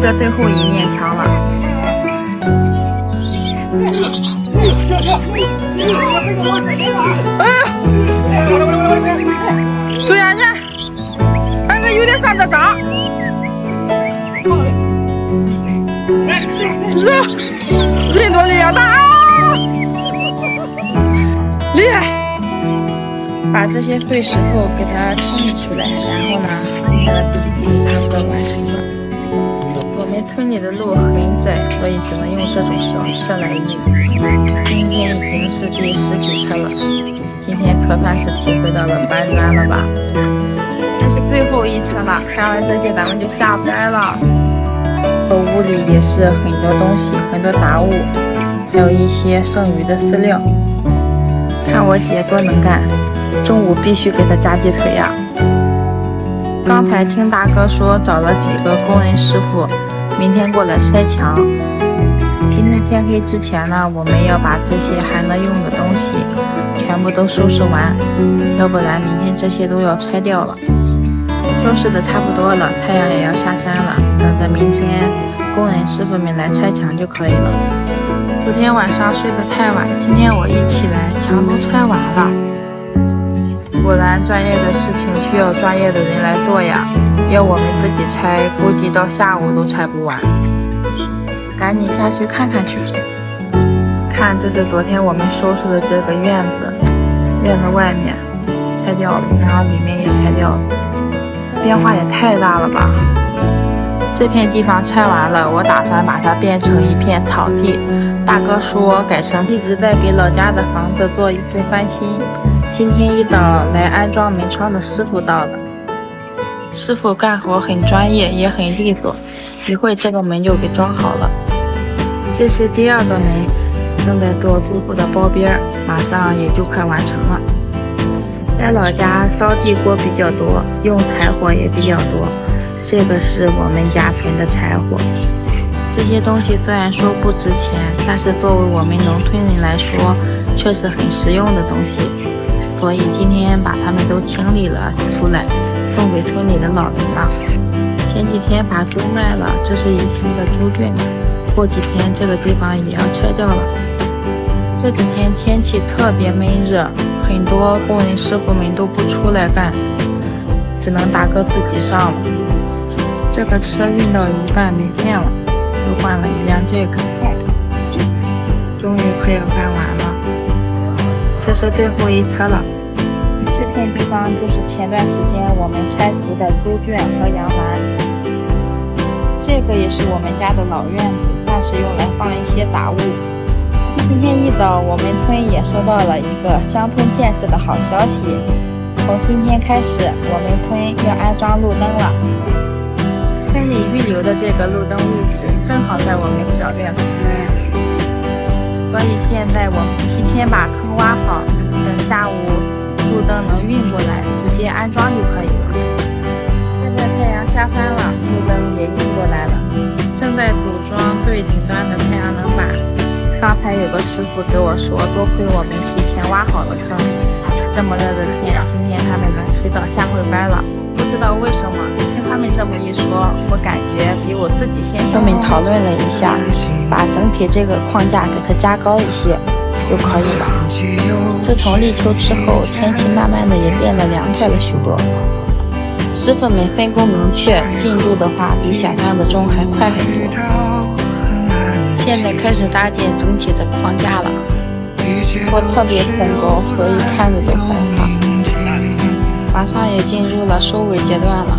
这最后一面墙了。注意安全，儿子有点上着涨。人多力量大啊！厉害！把这些碎石头给它清理出来，然后呢，今天的 PPT 差不多完成了。我们村里的路很窄，所以只能用这种小车来运。今天已经是第10几车了，今天可算是体会到了搬砖了吧？这是最后一车了，看完这些咱们就下班了。屋里也是很多东西，很多杂物，还有一些剩余的饲料。看我姐多能干，中午必须给她加鸡腿呀。刚才听大哥说找了几个工人师傅，明天过来拆墙。今天天黑之前呢，我们要把这些还能用的东西全部都收拾完，要不然明天这些都要拆掉了。收拾的差不多了，太阳也要下山了，等着明天工人师傅们来拆墙就可以了。昨天晚上睡得太晚，今天我一起来，墙都拆完了。果然专业的事情需要专业的人来做呀，要我们自己拆，估计到下午都拆不完。赶紧下去看看去。看，这是昨天我们收拾的这个院子，院子外面拆掉了，然后里面也拆掉了，变化也太大了吧。这片地方拆完了，我打算把它变成一片草地。大哥说改成一直在给老家的房子做一次翻新。今天一早来安装门窗的师傅到了，师傅干活很专业，也很利索，一会这个门就给装好了。这是第2个门，正在做最后的包边，马上也就快完成了。在老家烧地锅比较多，用柴火也比较多，这个是我们家囤的柴火。这些东西虽然说不值钱，但是作为我们农村人来说，却是很实用的东西，所以今天把它们都清理了出来，送给村里的老人了。前几天把猪卖了，这是以前的猪圈，过几天这个地方也要拆掉了。这几天天气特别闷热，很多工人师傅们都不出来干，只能大哥自己上了。这个车运到一半没电了，又换了一辆这个，终于快要干完了。这是最后一车了。这片地方就是前段时间我们拆除的猪圈和羊栏。这个也是我们家的老院子，但是用来放一些杂物。今天一早，我们村也收到了一个乡村建设的好消息，从今天开始，我们村要安装路灯了。村里预留的这个路灯位置正好在我们小院旁边，所以现在我们提前把坑挖好，等下午路灯能运过来，直接安装就可以了。现在太阳下山了，路灯也运过来了，正在组装最顶端的太阳能板。刚才有个师傅给我说，多亏我们提前挖好了坑，这么热的天，今天他们能提早下会班了。不知道为什么，听他们这么一说，我感觉比我自己先。他们讨论了一下，把整体这个框架给它加高一些就可以了。自从立秋之后，天气慢慢的也变得凉快了许多。师傅们分工明确，进度的话比想象的中还快很多。现在开始搭建整体的框架了，我特别偏高，所以看着都害怕。马上也进入了收尾阶段了。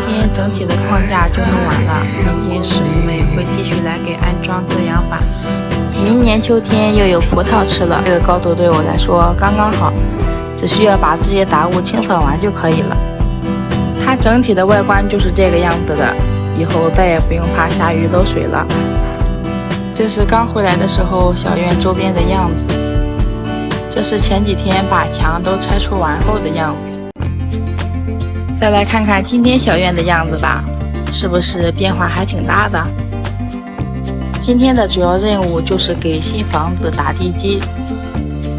今天整体的框架就弄完了，明天师傅们会继续来给安装遮阳板。明年秋天又有葡萄吃了，这个高度对我来说刚刚好，只需要把这些杂物清扫完就可以了。它整体的外观就是这个样子的。以后再也不用怕下雨漏水了。这是刚回来的时候小院周边的样子，这是前几天把墙都拆除完后的样子。再来看看今天小院的样子吧，是不是变化还挺大的？今天的主要任务就是给新房子打地基，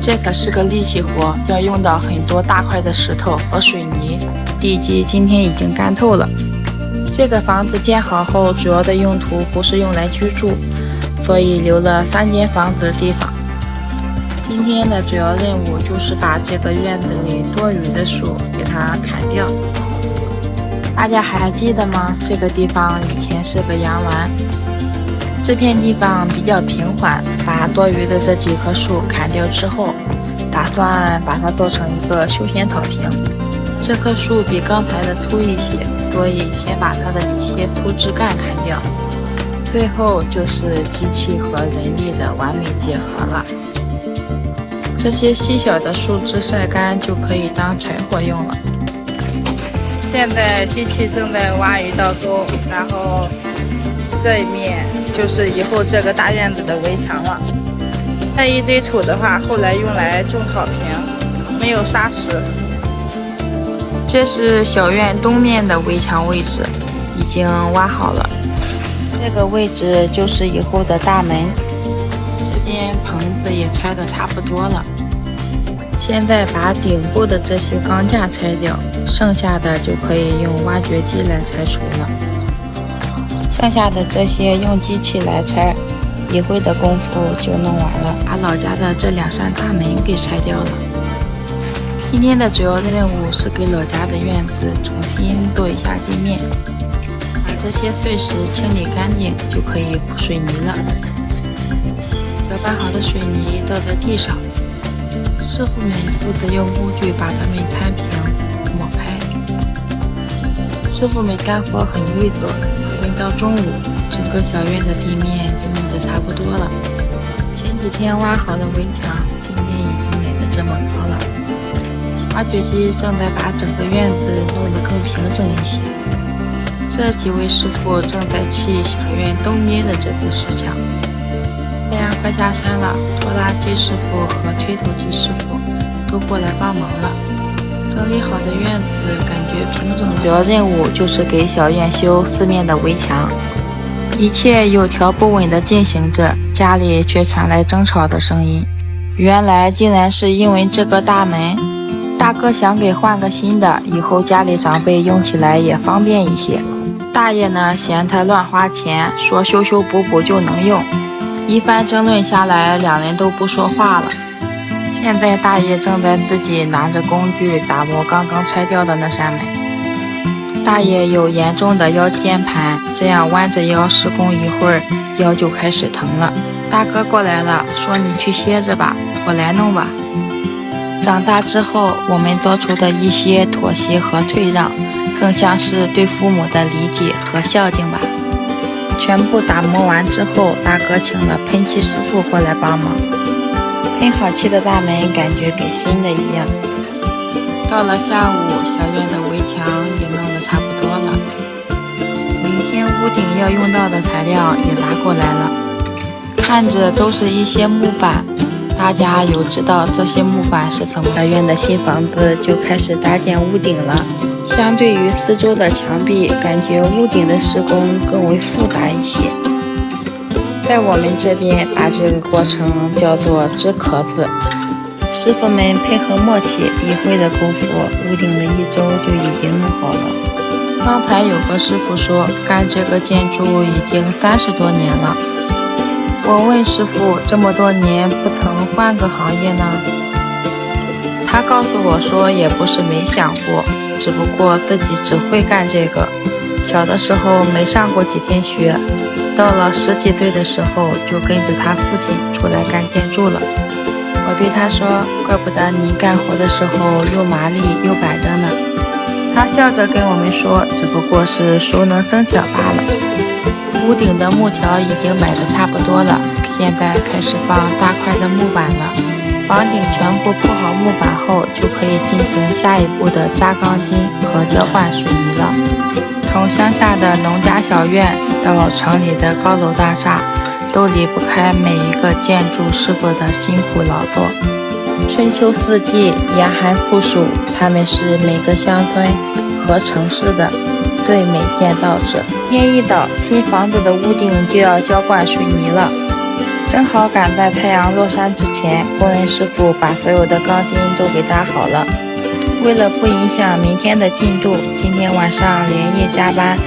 这可是个力气活，要用到很多大块的石头和水泥。地基今天已经干透了。这个房子建好后，主要的用途不是用来居住，所以留了3间房子的地方。今天的主要任务就是把这个院子里多余的树给它砍掉。大家还记得吗？这个地方以前是个洋湾，这片地方比较平缓，把多余的这几棵树砍掉之后，打算把它做成一个休闲草坪。这棵树比刚才的粗一些，所以先把它的一些粗枝干砍掉，最后就是机器和人力的完美结合了。这些细小的树枝晒干就可以当柴火用了。现在机器正在挖一道沟，然后这一面就是以后这个大院子的围墙了。这一堆土的话，后来用来种草坪，没有沙石。这是小院东面的围墙位置，已经挖好了。这个位置就是以后的大门。这边棚子也拆得差不多了，现在把顶部的这些钢架拆掉，剩下的就可以用挖掘机来拆除了。剩下的这些用机器来拆，一会的功夫就弄完了。把老家的这2扇大门给拆掉了。今天的主要任务是给老家的院子重新做一下地面，把这些碎石清理干净，就可以铺水泥了。搅拌好的水泥倒在地上，师傅们负责用工具把它们摊平、抹开。师傅们干活很利索，混到中午，整个小院的地面就弄得差不多了。前几天挖好的围墙，今天已经垒得这么高了。挖掘机正在把整个院子弄得更平整一些。这几位师傅正在砌小院东面的这堵石墙。太阳快下山了，拖拉机师傅和推土机师傅都过来帮忙了。整理好的院子感觉平整了。主要任务就是给小院修四面的围墙。一切有条不紊地进行着，家里却传来争吵的声音。原来竟然是因为这个大门，大哥想给换个新的，以后家里长辈用起来也方便一些。大爷呢嫌他乱花钱，说修修补补就能用。一番争论下来，两人都不说话了。现在大爷正在自己拿着工具打磨刚刚拆掉的那扇门。大爷有严重的腰间盘，这样弯着腰施工一会儿，腰就开始疼了。大哥过来了，说你去歇着吧，我来弄吧。长大之后，我们做出的一些妥协和退让，更像是对父母的理解和孝敬吧。全部打磨完之后，大哥请了喷漆师傅过来帮忙。喷好漆的大门感觉跟新的一样。到了下午，小院的围墙也弄得差不多了。明天屋顶要用到的材料也拿过来了，看着都是一些木板。大家有知道这些木板是怎么？小院的新房子就开始搭建屋顶了。相对于四周的墙壁，感觉屋顶的施工更为复杂一些。在我们这边把这个过程叫做支壳子。师傅们配合默契，一会的功夫，屋顶的1周就已经弄好了。刚才有个师傅说，干这个建筑已经30多年了。我问师傅，这么多年不曾换个行业呢？他告诉我说，也不是没想过，只不过自己只会干这个。小的时候没上过几天学，到了10几岁的时候，就跟着他父亲出来干建筑了。我对他说，怪不得你干活的时候又麻利又板正呢。他笑着跟我们说，只不过是熟能生巧罢了。屋顶的木条已经买得差不多了，现在开始放大块的木板了。房顶全部铺好木板后，就可以进行下一步的扎钢筋和浇灌水泥了。从乡下的农家小院到城里的高楼大厦，都离不开每一个建筑师傅的辛苦劳作。春秋四季，严寒酷暑，他们是每个乡村和城市的最美建造者。天一早，新房子的屋顶就要浇灌水泥了，正好赶在太阳落山之前，工人师傅把所有的钢筋都给扎好了。为了不影响明天的进度，今天晚上连夜加班，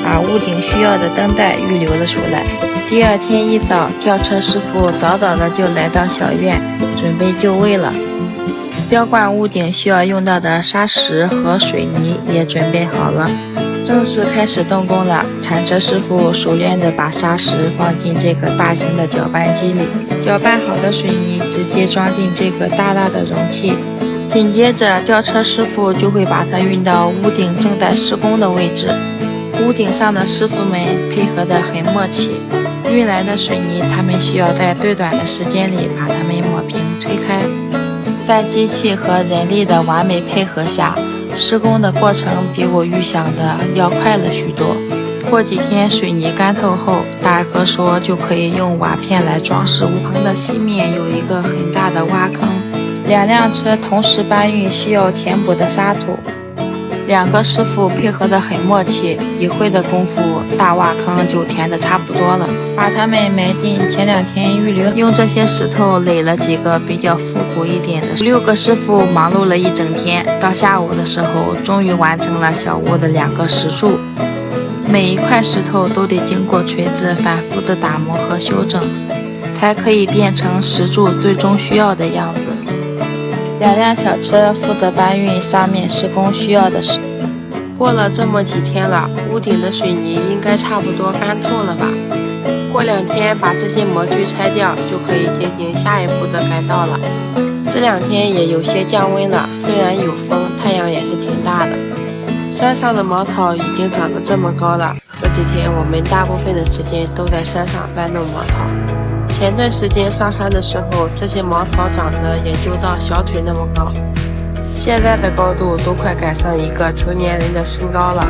把屋顶需要的灯带预留了出来。第二天一早，吊车师傅早早的就来到小院，准备就位了。浇灌屋顶需要用到的砂石和水泥也准备好了，正式开始动工了。铲车师傅熟练地把砂石放进这个大型的搅拌机里，搅拌好的水泥直接装进这个大大的容器，紧接着吊车师傅就会把它运到屋顶正在施工的位置。屋顶上的师傅们配合得很默契，运来的水泥他们需要在最短的时间里把它们抹平推开。在机器和人力的完美配合下，施工的过程比我预想的要快了许多。过几天水泥干透后，大哥说就可以用瓦片来装饰屋棚的西面有一个很大的挖坑，2辆车同时搬运需要填补的沙土。2个师傅配合得很默契，一会的功夫，大挖坑就填得差不多了，把它们埋进前2天预留，用这些石头垒了几个比较复古一点的。6个师傅忙碌了一整天，到下午的时候，终于完成了小屋的2个石柱。每一块石头都得经过锤子反复的打磨和修正，才可以变成石柱最终需要的样子。2辆小车负责搬运上面施工需要的石。过了这么几天了，屋顶的水泥应该差不多干透了吧？过2天把这些模具拆掉，就可以进行下一步的改造了。这2天也有些降温了，虽然有风，太阳也是挺大的。山上的茅草已经长得这么高了，这几天我们大部分的时间都在山上搬弄茅草。前段时间上山的时候，这些茅草长得也就到小腿那么高，现在的高度都快赶上一个成年人的身高了。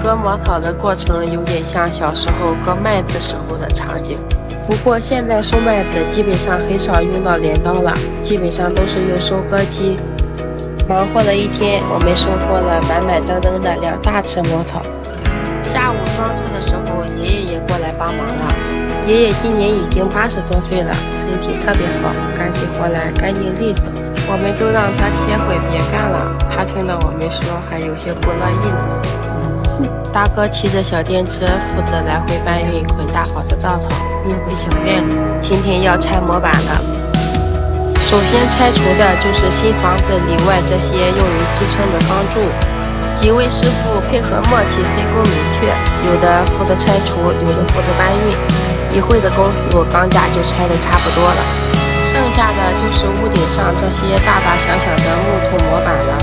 割茅草的过程有点像小时候割麦子时候的场景，不过现在收麦子基本上很少用到镰刀了，基本上都是用收割机。忙活了一天，我们收获了满满登登的2大车茅草。下午装车的时候，爷爷也过来帮忙了。爷爷今年已经80多岁了，身体特别好，干起活来干净利索。我们都让他歇会别干了，他听到我们说还有些不乐意呢。大哥骑着小电车负责来回搬运捆大好的稻草，运回小院里。今天要拆模板了，首先拆除的就是新房子里外这些用于支撑的钢柱。几位师傅配合默契，分工明确，有的负责拆除，有的负责搬运。一会的功夫，钢架就拆得差不多了，剩下的就是屋顶上这些大大小小的木头模板了。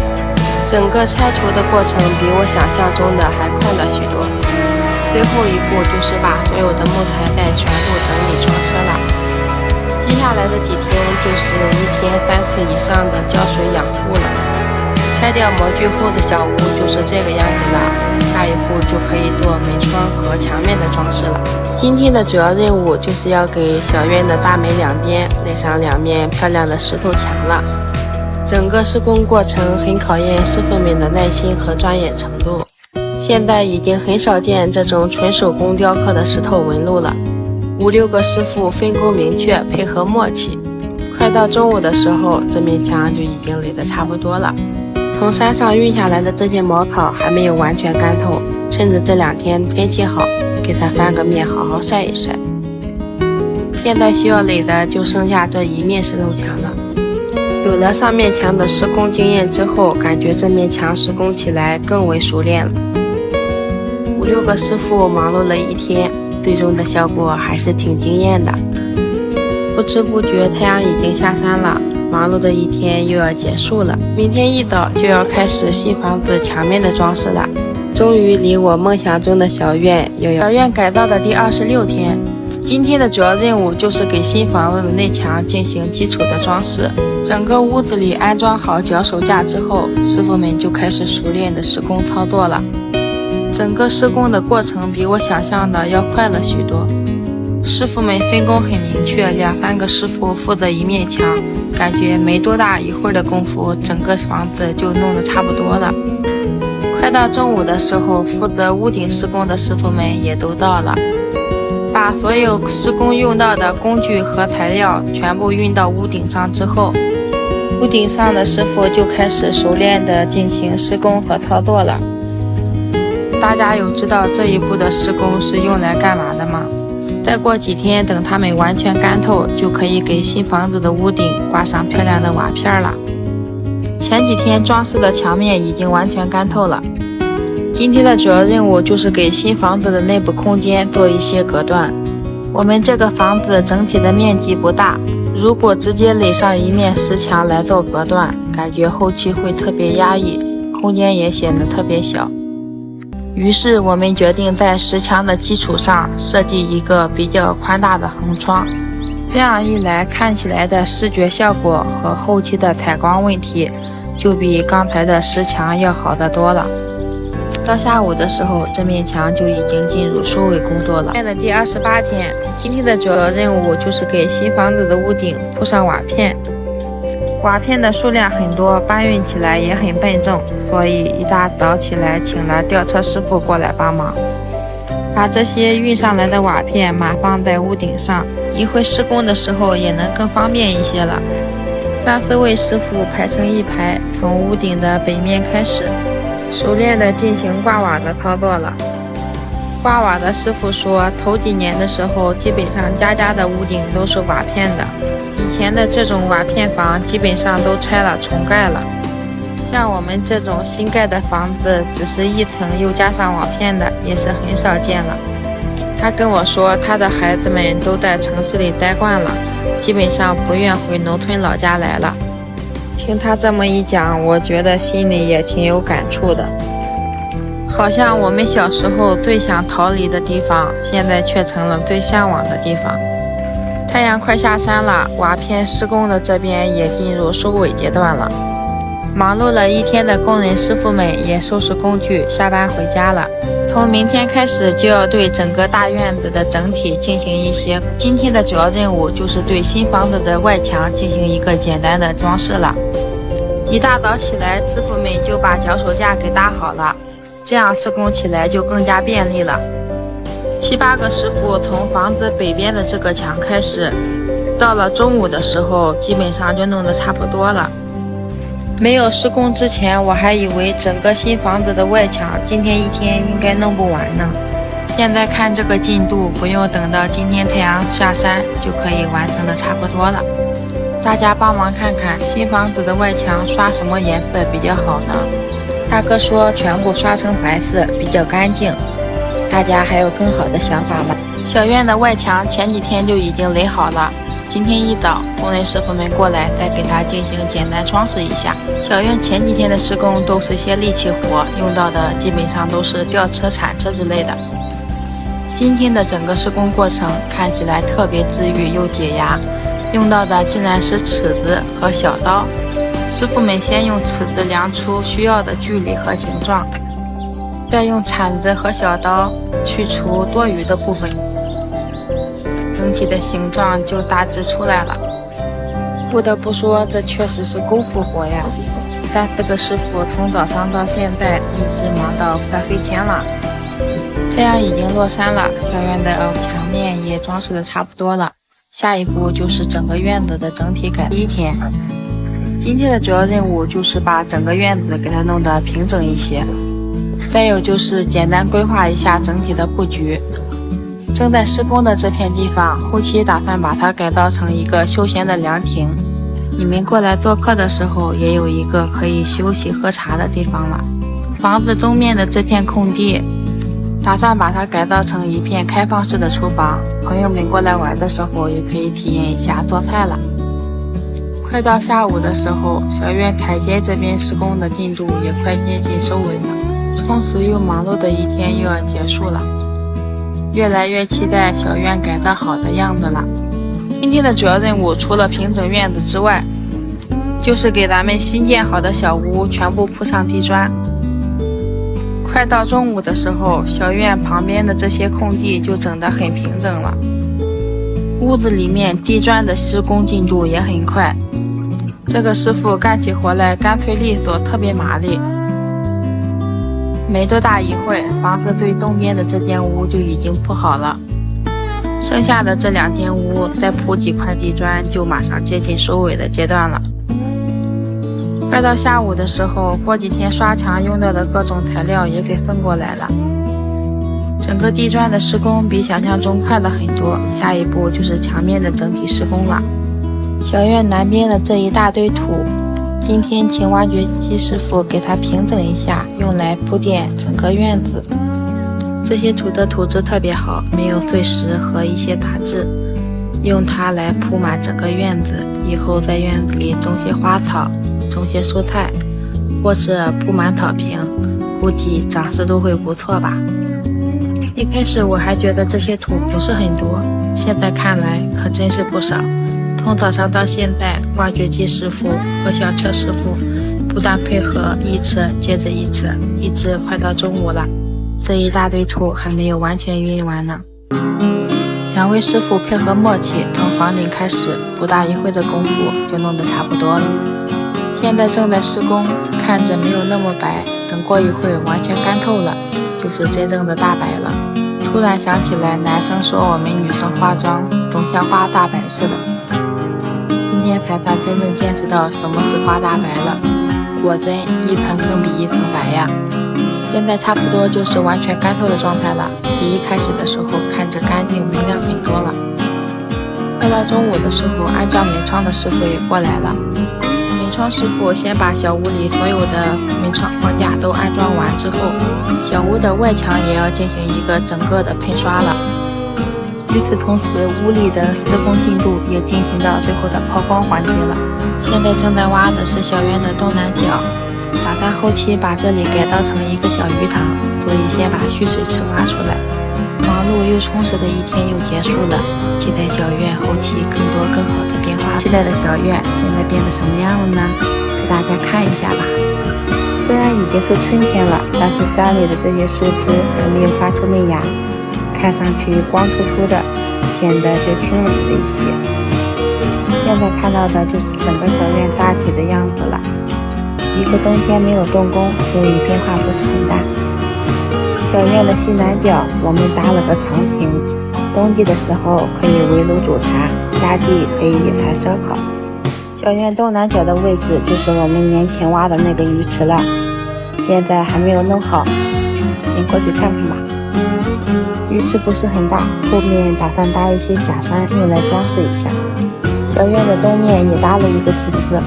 整个拆除的过程比我想象中的还快了许多。最后一步就是把所有的木材再全部整理装车了。接下来的几天就是1天3次以上的浇水养护了。拆掉模具后的小屋就是这个样子了，下一步就可以做门窗和墙面的装饰了。今天的主要任务就是要给小院的大门两边垒上2面漂亮的石头墙了。整个施工过程很考验师傅们的耐心和专业程度。现在已经很少见这种纯手工雕刻的石头纹路了。5、6个师傅分工明确，配合默契。快到中午的时候，这面墙就已经垒得差不多了。从山上运下来的这些茅草还没有完全干透，趁着这2天天气好，给它翻个面好好晒一晒。现在需要垒的就剩下这1面石头墙了。有了上面墙的施工经验之后，感觉这面墙施工起来更为熟练了。5、6个师傅忙碌了一天，最终的效果还是挺惊艳的。不知不觉太阳已经下山了，忙碌的一天又要结束了。明天一早就要开始新房子墙面的装饰了。终于离我梦想中的小院改造的第26天。今天的主要任务就是给新房子的内墙进行基础的装饰。整个屋子里安装好脚手架之后，师傅们就开始熟练的施工操作了。整个施工的过程比我想象的要快了许多。师傅们分工很明确，2、3个师傅负责1面墙，感觉没多大一会儿的功夫，整个房子就弄得差不多了。快到中午的时候，负责屋顶施工的师傅们也都到了，把所有施工用到的工具和材料全部运到屋顶上之后，屋顶上的师傅就开始熟练地进行施工和操作了。大家有知道这一步的施工是用来干嘛的吗？再过几天，等它们完全干透，就可以给新房子的屋顶挂上漂亮的瓦片了。前几天装饰的墙面已经完全干透了，今天的主要任务就是给新房子的内部空间做一些隔断。我们这个房子整体的面积不大，如果直接垒上一面石墙来做隔断，感觉后期会特别压抑，空间也显得特别小。于是我们决定在石墙的基础上设计一个比较宽大的横窗，这样一来看起来的视觉效果和后期的采光问题就比刚才的石墙要好得多了。到下午的时候，这面墙就已经进入收尾工作了。的第28天，今天的主要任务就是给新房子的屋顶铺上瓦片。瓦片的数量很多，搬运起来也很笨重，所以一大早起来请了吊车师傅过来帮忙，把这些运上来的瓦片码放在屋顶上，一会施工的时候也能更方便一些了。3、4位师傅排成一排，从屋顶的北面开始，熟练地进行挂瓦的操作了。挂瓦的师傅说，头几年的时候，基本上家家的屋顶都是瓦片的，以前的这种瓦片房基本上都拆了重盖了，像我们这种新盖的房子，只是一层又加上瓦片的也是很少见了。他跟我说，他的孩子们都在城市里待惯了，基本上不愿回农村老家来了。听他这么一讲，我觉得心里也挺有感触的，好像我们小时候最想逃离的地方，现在却成了最向往的地方。太阳快下山了，瓦片施工的这边也进入收尾阶段了。忙碌了一天的工人师傅们也收拾工具下班回家了。从明天开始就要对整个大院子的整体进行一些，今天的主要任务就是对新房子的外墙进行一个简单的装饰了。一大早起来，师傅们就把脚手架给搭好了，这样施工起来就更加便利了。7、8个师傅从房子北边的这个墙开始，到了中午的时候，基本上就弄得差不多了。没有施工之前，我还以为整个新房子的外墙今天一天应该弄不完呢。现在看这个进度，不用等到今天太阳下山就可以完成的差不多了。大家帮忙看看新房子的外墙刷什么颜色比较好呢？大哥说全部刷成白色比较干净。大家还有更好的想法吗？小院的外墙前几天就已经垒好了，今天一早工人师傅们过来再给它进行简单装饰一下。小院前几天的施工都是些力气活，用到的基本上都是吊车、铲车之类的。今天的整个施工过程看起来特别治愈又解压，用到的竟然是尺子和小刀。师傅们先用尺子量出需要的距离和形状，再用铲子和小刀去除多余的部分，整体的形状就大致出来了。不得不说，这确实是功夫活呀！3、4个师傅从早上到现在一直忙到快黑天了。太阳已经落山了，小院的墙面也装饰的差不多了。下一步就是整个院子的整体改。第1天，今天的主要任务就是把整个院子给它弄得平整一些。再有就是简单规划一下整体的布局。正在施工的这片地方，后期打算把它改造成一个休闲的凉亭，你们过来做客的时候也有一个可以休息喝茶的地方了。房子东面的这片空地，打算把它改造成一片开放式的厨房，朋友们过来玩的时候也可以体验一下做菜了。快到下午的时候，小院台阶这边施工的进度也快接近收尾了，充实又忙碌的一天又要结束了，越来越期待小院改造好的样子了。今天的主要任务除了平整院子之外，就是给咱们新建好的小屋全部铺上地砖。快到中午的时候，小院旁边的这些空地就整得很平整了，屋子里面地砖的施工进度也很快，这个师傅干起活来干脆利索，特别麻利。没多大一会儿，房子最东边的这间屋就已经铺好了，剩下的这2间屋再铺几块地砖，就马上接近收尾的阶段了。快到下午的时候，过几天刷墙用到的各种材料也给分过来了，整个地砖的施工比想象中快了很多，下一步就是墙面的整体施工了。小院南边的这一大堆土，今天请挖掘机师傅给它平整一下，用来铺垫整个院子。这些土的土质特别好，没有碎石和一些杂质，用它来铺满整个院子，以后在院子里种些花草，种些蔬菜，或者铺满草坪，估计长势都会不错吧。一开始我还觉得这些土不是很多，现在看来可真是不少。从早上到现在，挖掘机师傅和小车师傅不断配合，一车接着一车，一直快到中午了，这一大堆土还没有完全运完呢。两位师傅配合默契，从房顶开始，不大一会的功夫就弄得差不多了。现在正在施工，看着没有那么白，等过一会完全干透了，就是真正的大白了。突然想起来，男生说我们女生化妆总像画大白似的。今天才算真正见识到什么是画大白了，果真一层更比一层白呀！现在差不多就是完全干透的状态了，比一开始的时候看着干净明亮很多了。快到中午的时候，安装门窗的师傅也过来了。门窗师傅先把小屋里所有的门窗框架都安装完之后，小屋的外墙也要进行一个整个的喷刷了。与此同时，屋里的施工进度也进行到最后的抛光环节了。现在正在挖的是小院的东南角，打算后期把这里改造成一个小鱼塘，所以先把蓄水池挖出来。忙碌又充实的一天又结束了，期待小院后期更多更好的变化。期待的小院现在变得什么样了呢？给大家看一下吧。虽然已经是春天了，但是山里的这些树枝还没有发出嫩芽，看上去光秃秃的，显得就清冷了一些。现在看到的就是整个小院大体的样子了。一个冬天没有动工，所以变化不是很大。小院的西南角我们搭了个长亭，冬季的时候可以围炉煮茶，夏季可以野餐烧烤。小院东南角的位置就是我们年前挖的那个鱼池了，现在还没有弄好，先过去看看吧。鱼池不是很大，后面打算搭一些假山用来装饰一下。小院的东面也搭了一个亭子，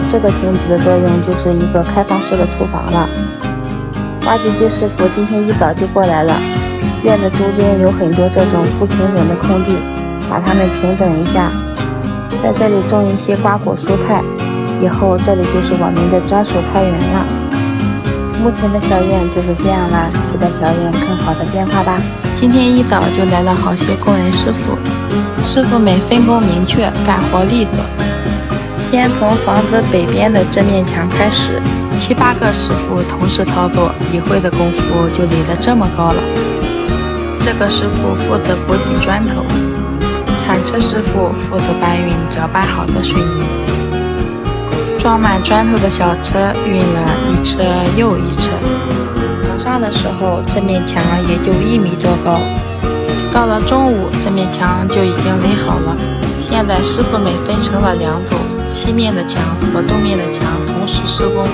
这个亭子的作用就是一个开放式的厨房了。挖掘机师傅今天一早就过来了，院子周边有很多这种不平整的空地，把它们平整一下，在这里种一些瓜果蔬菜，以后这里就是我们的专属菜园了。目前的小院就是这样啦，期待小院更好的变化吧。今天一早就来了好些工人师傅，师傅们分工明确，干活利索。先从房子北边的这面墙开始，7、8个师傅同时操作，一会的功夫就垒得这么高了。这个师傅负责补挤砖头，铲车师傅负责搬运搅拌好的水泥。装满砖头的小车运了一车又一车。早上的时候，这面墙也就1米多高，到了中午，这面墙就已经垒好了。现在师傅们分成了2组，西面的墙和东面的墙同时施工，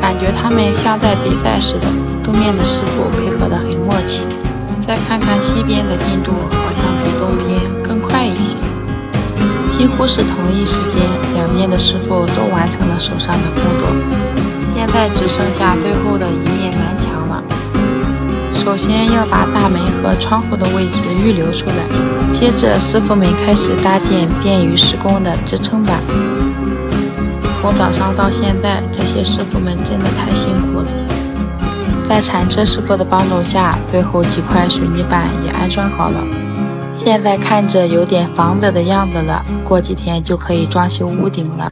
感觉他们像在比赛似的。东面的师傅配合得很默契。再看看西边的进度，好像比东边更快一些。几乎是同一时间，两边的师傅都完成了手上的工作。现在只剩下最后的一面南墙了。首先要把大门和窗户的位置预留出来，接着师傅们开始搭建便于施工的支撑板。从早上到现在，这些师傅们真的太辛苦了。在铲车师傅的帮助下，最后几块水泥板也安装好了。现在看着有点房子的样子了，过几天就可以装修屋顶了。